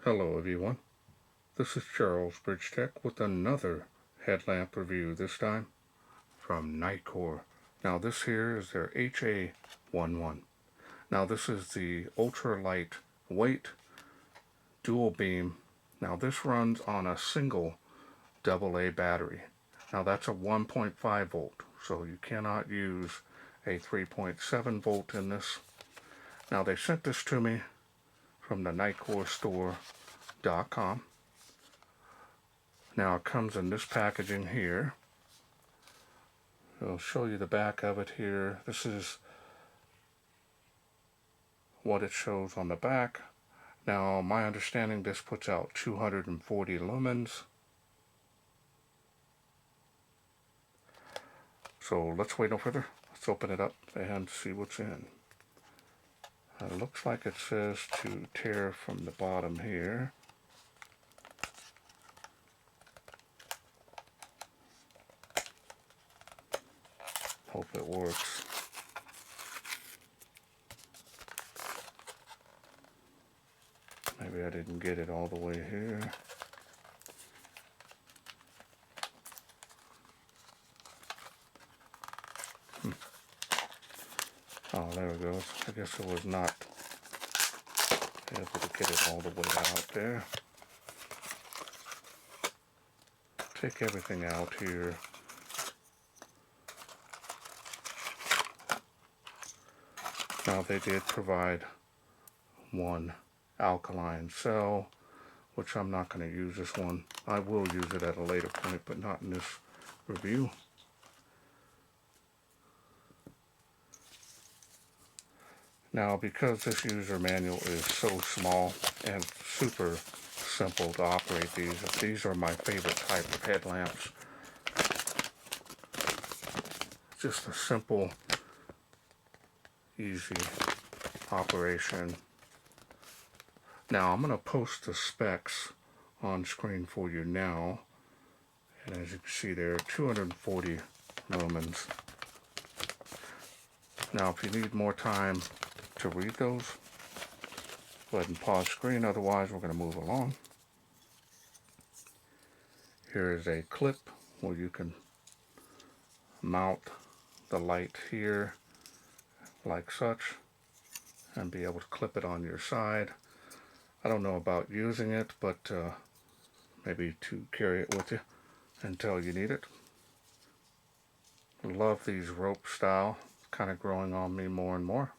Hello everyone, this is Charles BridgTec with another headlamp review, this time from Nitecore. Now this here is their HA11. Now this is the ultralight weight dual beam. Now this runs on a single AA battery. Now that's a 1.5 volt, so you cannot use a 3.7 volt in this. Now they sent this to me from the NitecoreStore.com. Now it comes in this packaging here. I'll show you the back of it here. This is what it shows on the back. Now my understanding, this puts out 240 lumens. So let's wait no further. Let's open it up and see what's in. It looks like it says to tear from the bottom here. Hope it works. Maybe I didn't get it all the way here. Oh, there it goes. I guess it was not able to get it all the way out there. Take everything out here. Now they did provide one alkaline cell, which I'm not going to use this one. I will use it at a later point, but not in this review. Now, because this user manual is so small and super simple to operate these are my favorite type of headlamps. Just a simple, easy operation. Now, I'm going to post the specs on screen for you now. And as you can see there, 240 lumens. Now, if you need more time to read those, go ahead and pause screen, otherwise we're going to move along. Here is a clip where you can mount the light here like such and be able to clip it on your side. I don't know about using it, but maybe to carry it with you until you need it. I love these rope style, kind of growing on me more and more.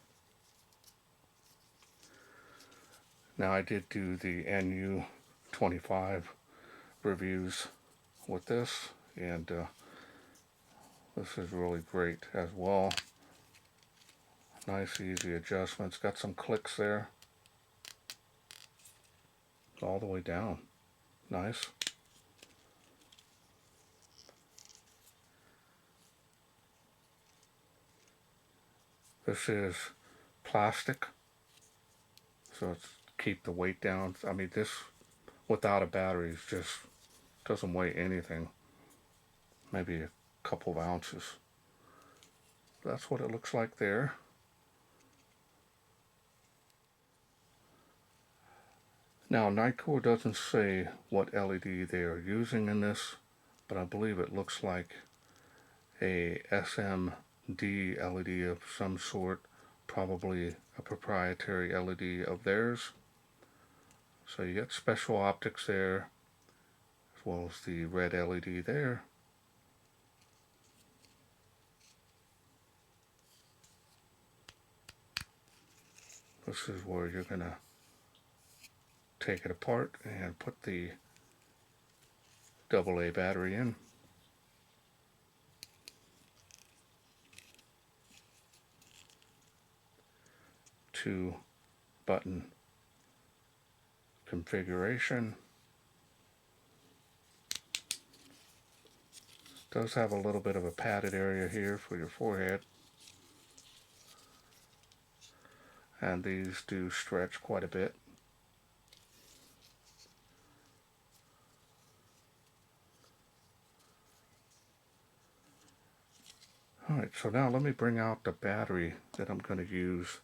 Now I did do the NU25 reviews with this, and this is really great as well. Nice easy adjustments, got some clicks there all the way down. Nice. This is plastic, so it's keep the weight down. I mean, this without a battery is just doesn't weigh anything, maybe a couple of ounces. That's what it looks like there. Now Nitecore doesn't say what LED they are using in this, but I believe it looks like a SMD LED of some sort, probably a proprietary LED of theirs. So you get special optics there, as well as the red LED there. This is where you're going to take it apart and put the AA battery in. Two button configuration. Does have a little bit of a padded area here for your forehead, and these do stretch quite a bit. Alright, so now let me bring out the battery that I'm going to use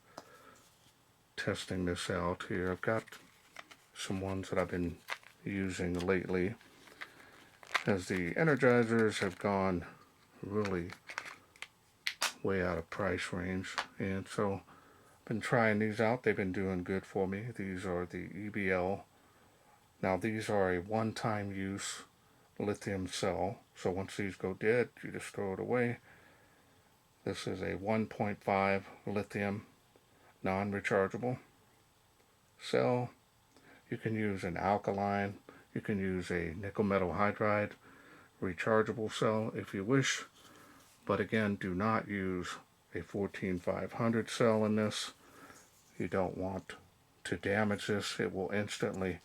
testing this out here. I've got some ones that I've been using lately, as the energizers have gone really way out of price range, and so I've been trying these out. They've been doing good for me. These are the EBL. Now these are a one-time use lithium cell, so once these go dead, you just throw it away. This is a 1.5 lithium non-rechargeable cell. You can use an alkaline, you can use a nickel metal hydride rechargeable cell if you wish, but again, do not use a 14500 cell in this. You don't want to damage this. It will instantly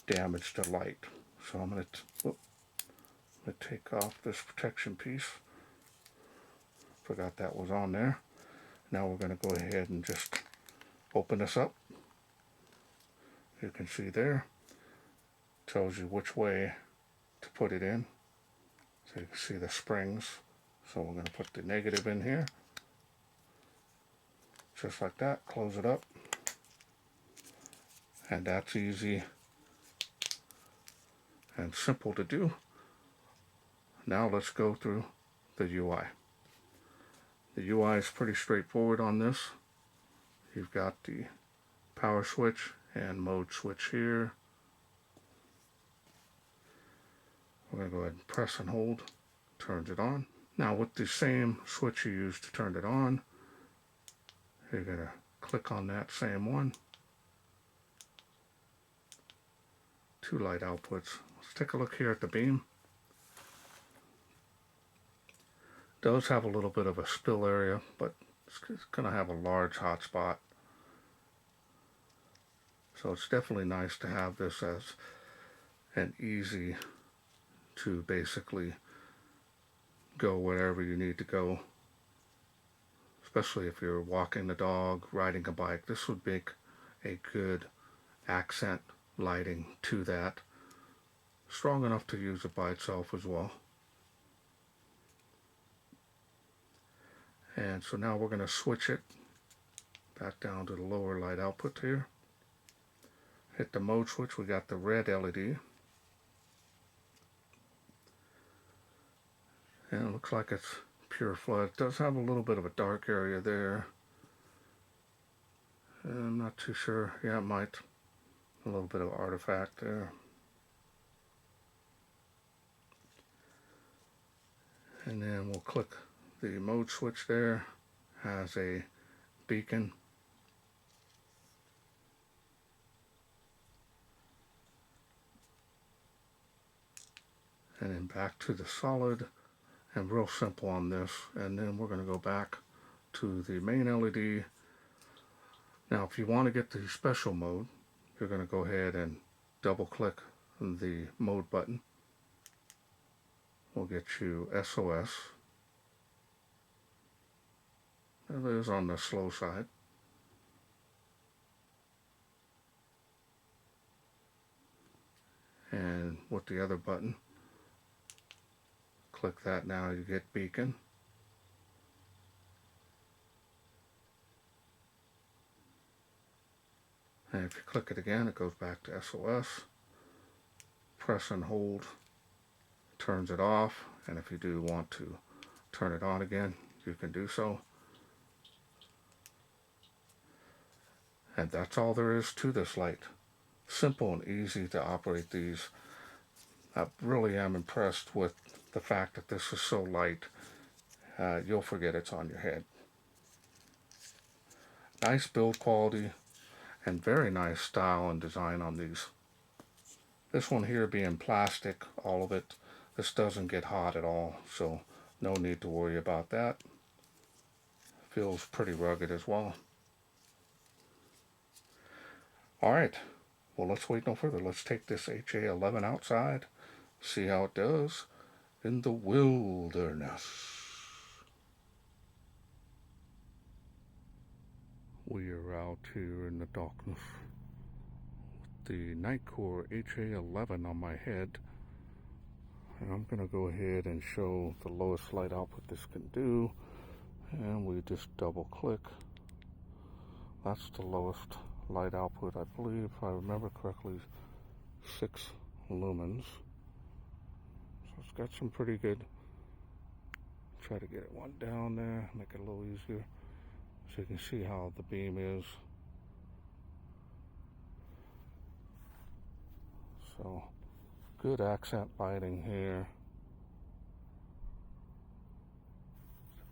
damage the light. So I'm going to take off this protection piece. Forgot that was on there. Now we're going to go ahead and just open this up. You can see there, tells you which way to put it in. So you can see the springs. So we're going to put the negative in here. Just like that, close it up. And that's easy and simple to do. Now let's go through the UI. The UI is pretty straightforward on this. You've got the power switch and mode switch here. We're going to go ahead and press and hold, turns it on. Now with the same switch you used to turn it on, you're going to click on that same one. Two light outputs. Let's take a look here at the beam. It does have a little bit of a spill area, but it's going to have a large hot spot. So it's definitely nice to have this as an easy to basically go wherever you need to go, especially if you're walking the dog, riding a bike. This would make a good accent lighting to that. Strong enough to use it by itself as well. And so now we're going to switch it back down to the lower light output here. Hit the mode switch, we got the red LED. And it looks like it's pure flood. It does have a little bit of a dark area there. And I'm not too sure. Yeah, it might. A little bit of artifact there. And then we'll click the mode switch there. Has a beacon. And then back to the solid, and real simple on this. And then we're going to go back to the main LED. Now if you want to get the special mode, you're going to go ahead and double click the mode button. We'll get you SOS. It is on the slow side. And with the other button, click that now, you get beacon. And if you click it again, it goes back to SOS. Press and hold turns it off, and if you do want to turn it on again, you can do so. And that's all there is to this light. Simple and easy to operate these. I really am impressed with the fact that this is so light. You'll forget it's on your head. Nice build quality and very nice style and design on these. This one here being plastic, all of it, this doesn't get hot at all, so no need to worry about that. Feels pretty rugged as well. Alright, well let's wait no further. Let's take this HA11 outside, see how it does in the wilderness. We are out here in the darkness with the Nitecore HA11 on my head. And I'm going to go ahead and show the lowest light output this can do. And we just double click. That's the lowest light output, I believe, if I remember correctly, 6 lumens. So it's got some pretty good. Try to get it one down there, make it a little easier, so you can see how the beam is. So good accent lighting here.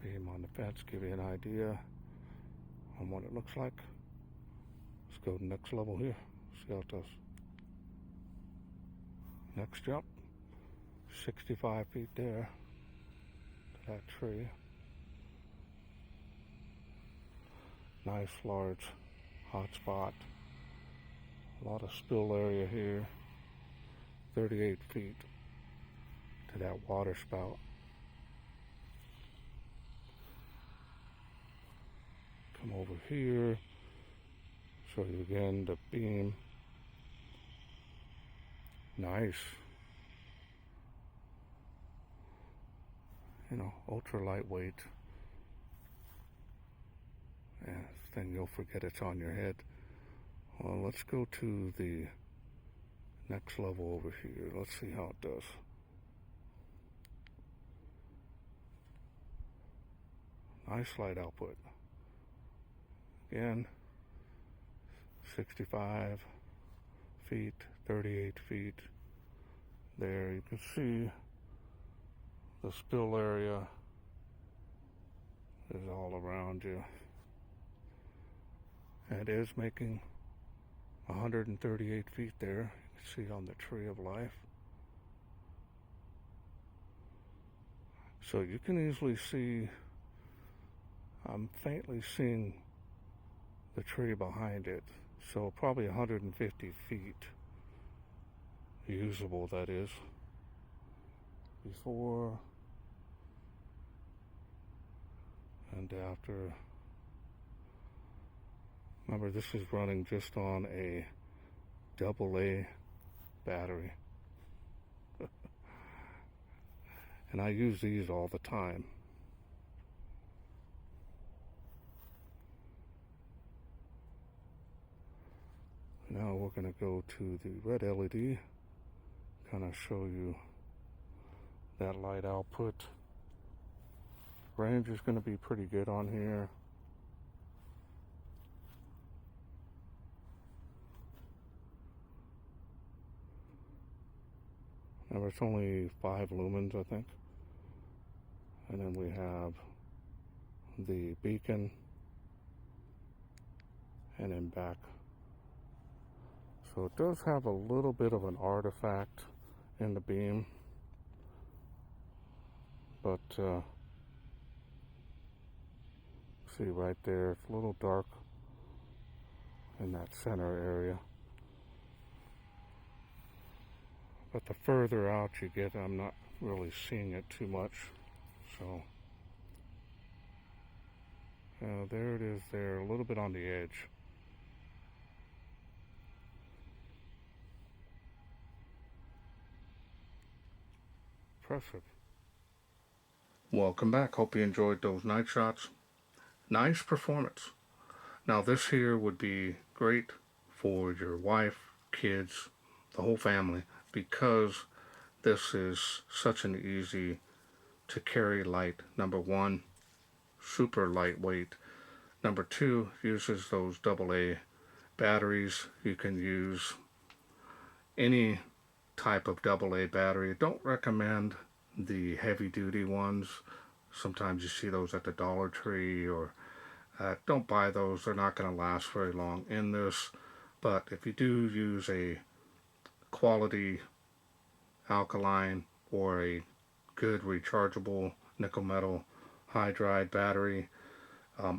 The beam on the fence, give you an idea on what it looks like. Let's go to the next level here, see how it does. Next jump, 65 feet there to that tree. Nice large hot spot. A lot of spill area here. 38 feet to that water spout. Come over here, show you again the beam. Nice. You know, ultra lightweight. And then you'll forget it's on your head. Well, let's go to the next level over here. Let's see how it does. Nice light output. Again, 65 feet, 38 feet. There you can see the spill area is all around you. It is making 138 feet there. You can see on the tree of life. So you can easily see, I'm faintly seeing the tree behind it. So probably 150 feet usable, that is. Before and after. Remember, this is running just on a AA battery. And I use these all the time. Now we're going to go to the red LED, kind of show you that light output. Range is going to be pretty good on here. Remember, it's only 5 lumens, I think. And then we have the beacon, and then back. So it does have a little bit of an artifact in the beam, but see right there, it's a little dark in that center area. But the further out you get, I'm not really seeing it too much. So there it is there, a little bit on the edge. Impressive. Welcome back. Hope you enjoyed those night shots. Nice performance. Now this here would be great for your wife, kids, the whole family, because this is such an easy to carry light. Number one, super lightweight. Number two, uses those AA batteries. You can use any type of AA battery. Don't recommend the heavy duty ones. Sometimes you see those at the Dollar Tree, or don't buy those. They're not going to last very long in this. But if you do use a quality alkaline or a good rechargeable nickel metal hydride battery,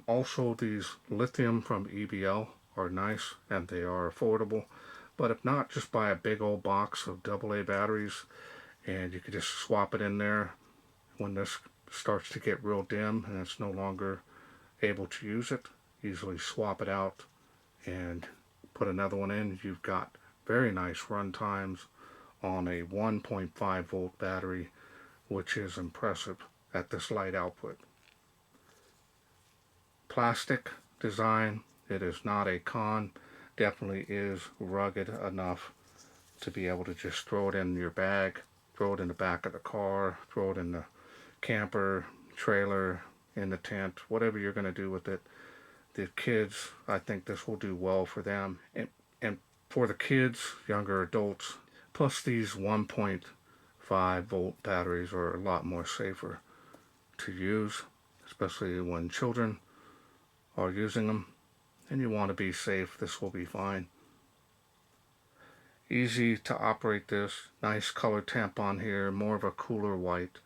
also these lithium from EBL are nice and they are affordable. But if not, just buy a big old box of AA batteries, and you can just swap it in there when this starts to get real dim and it's no longer able to use it. Easily swap it out and put another one in. You've got very nice run times on a 1.5 volt battery, which is impressive at this light output. Plastic design, it is not a con. definitely is rugged enough to be able to just throw it in your bag, throw it in the back of the car, throw it in the camper, trailer, in the tent, whatever you're going to do with it. The kids, I think this will do well for them. And for the kids, younger adults, plus these 1.5 volt batteries are a lot more safer to use, especially when children are using them. And you want to be safe, this will be fine. Easy to operate this, nice color temp on here, more of a cooler white.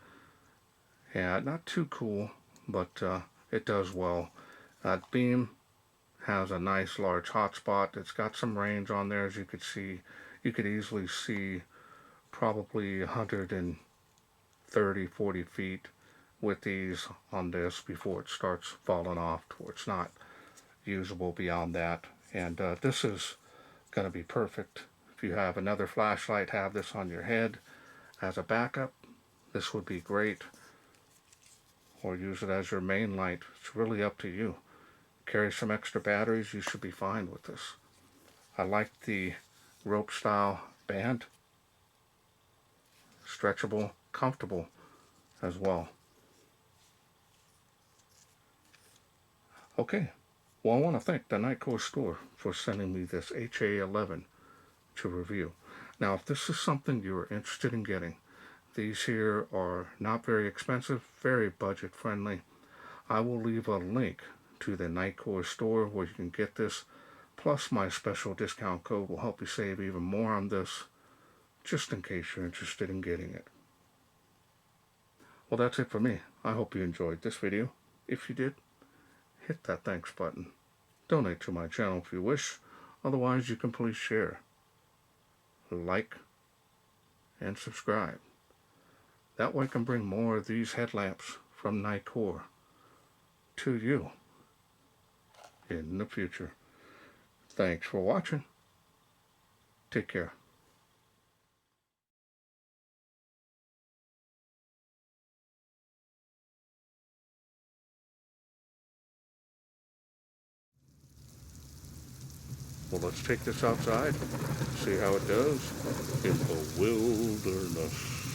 Yeah, not too cool, but it does well. That beam has a nice large hotspot. It's got some range on there, as you could see. You could easily see probably 130, 40 feet with these on this before it starts falling off to where it's not usable beyond that. And this is going to be perfect. If you have another flashlight, have this on your head as a backup. This would be great. Or use it as your main light. It's really up to you. Carry some extra batteries, you should be fine with this. I like the rope style band. Stretchable, comfortable as well. Okay, well, I want to thank the Nitecore store for sending me this HA11 to review. Now, if this is something you're interested in getting, these here are not very expensive, very budget friendly. I will leave a link to the Nitecore store where you can get this, plus my special discount code will help you save even more on this, just in case you're interested in getting it. Well, that's it for me. I hope you enjoyed this video. If you did, hit that thanks button. Donate to my channel if you wish. Otherwise, you can please share, like, and subscribe. That way I can bring more of these headlamps from Nitecore to you in the future. Thanks for watching. Take care. Well, let's take this outside, see how it does in the wilderness.